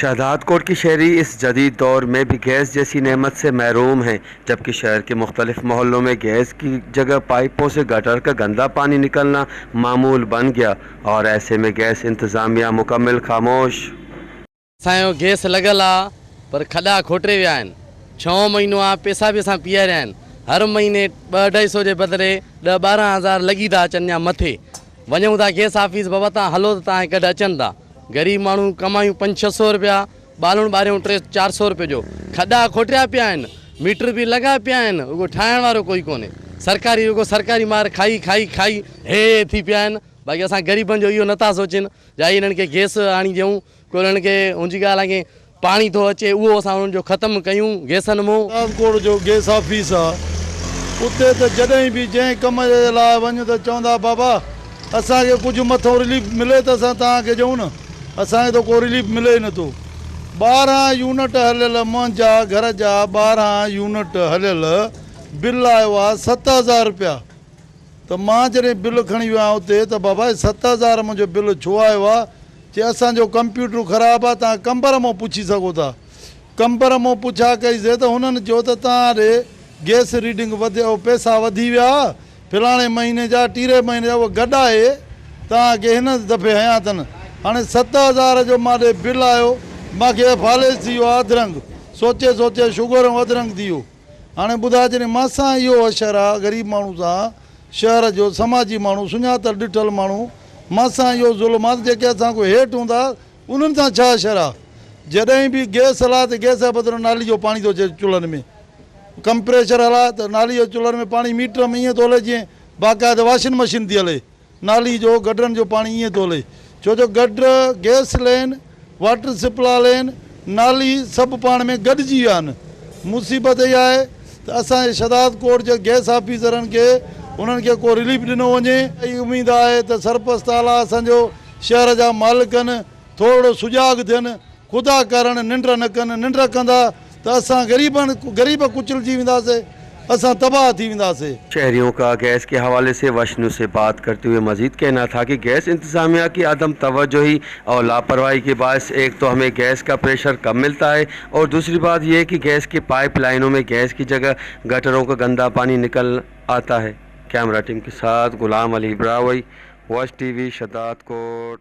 शहदादकोट की शहरी इस जदीद दौर में भी गैस जैसी नेमत से महरूम हैं, जबकि शहर के मुख्तलिफ मोहल्लों में गैस की जगह पाइपों से गटर का गंदा पानी निकलना मामूल बन गया और ऐसे में गैस इंतज़ामिया मुकम्मल खामोश। असांजो गैस लॻल आहे पर खॾा खोटे विया आहिनि। 6 महीनो आहे, पैसा बि असां पीआरिया आहिनि। हर महीने 200-250 जे बदिले 10-12 हज़ार लॻी था अचनि या मथे। वञूं था गैस ऑफिस, बाबा तव्हां हलो त तव्हां गॾु अचनि था। गरीब माण्हू कमायूं 500-600 रुपया, बालूं ॿारियूं 300-400 रुपये जो। खॾा खोटिया पिया आहिनि, मीटर बि लॻा पिया आहिनि, उहो ठाहिण वारो कोई कोन्हे। सरकारी मार खाई खाई खाई हे थी पिया आहिनि। बाक़ी असां ग़रीबनि जो इहो नथा सोचनि जा हिननि खे गैस आणी ॾियूं, कोई हुननि खे हुनजी ॻाल्हि आहे की पाणी थो अचे उहो असां हुननि जो ख़तमु कयूं गैसनि मां। शहदादकोट जो गैस ऑफिस आहे, उते त जॾहिं बि जंहिं कम जे लाइ वञूं त चवंदा बाबा असांखे कुझु मथो रिलीफ मिले त असां तव्हांखे ॾियूं न, असांखे त को रिलीफ मिले ई नथो। 12 यूनिट हलियल मुंहिंजा घर जा 12 यूनिट हलियल, बिल आयो आहे 7000 रुपया। त मां जॾहिं बिल खणी वियो आहियां उते त बाबा 7000 मुंहिंजो बिल छो आयो आहे? चई असांजो कंप्यूटर ख़राबु आहे, तव्हां कंबर मां पुछी सघो था। कंबर मां पुछा कईसीं त हुननि चयो त तव्हां ॾे गैस रीडिंग पैसा वधी विया, फलाणे महीने जा 3 महीने जा उहो गॾु आहे, तव्हांखे हिन दफ़े हयां अथनि। हाणे 7000 जो मां ॾे बिल आयो, मूंखे फालेज थी वियो आहे अधरंग, सोचे सोचे शुगर ऐं अधरंग थी वियो। हाणे ॿुधाए जॾहिं मासां इहो अशर आहे गरीब माण्हू सां, शहर जो समाजी माण्हू, सुञातल ॾिठल माण्हू, मासां इहो ज़ुल्मात जेके असां कोई हेठि हूंदा उन्हनि सां छा अशर आहे? जॾहिं बि गैस हलाए त गैस जे बदिरां नाली जो पाणी थो अचे चुल्हनि में, कंप्रेशर हलाए त नाली जो चुल्हनि में पाणी मीटर में ईअं थो हले जीअं बाक़ाइदा वॉशिंग मशीन थी हले। नाली जो गडरनि जो पाणी ईअं थो हले, छो जो गडर, गैस लेन, वाटर सप्लाई लेन, नाली सभु पाण में गॾिजी विया आहिनि। मुसीबत इहा आहे त असांजे शहदादकोट जे गैस ऑफिसरनि खे उन्हनि खे को रिलीफ ॾिनो वञे। इहा उमेदु आहे त सरपंच आला असांजो शहर जा मालिकनि थोरो सुजाॻ थियनि, ख़ुदा करणु निंड न कनि। निंड कंदा त असां गरीब कुचलजी वेंदासीं, असां तबाह थी वेंदासीं। शहरियों का गैस के हवाले से वशनु से बात करते हुए मजीद कहना था कि गैस इंतज़ामिया की अदम तवज्जोही और लापरवाही के बायस एक तो हमें गैस का प्रेशर कम मिलता है और दूसरी बात यह कि गैस की पाइप लाइनों में गैस की जगह गटरों का गंदा पानी निकल आता है। कैमरा टीम के साथ गुलाम अली इब्राहिम, वॉच टीवी, शहदादकोट।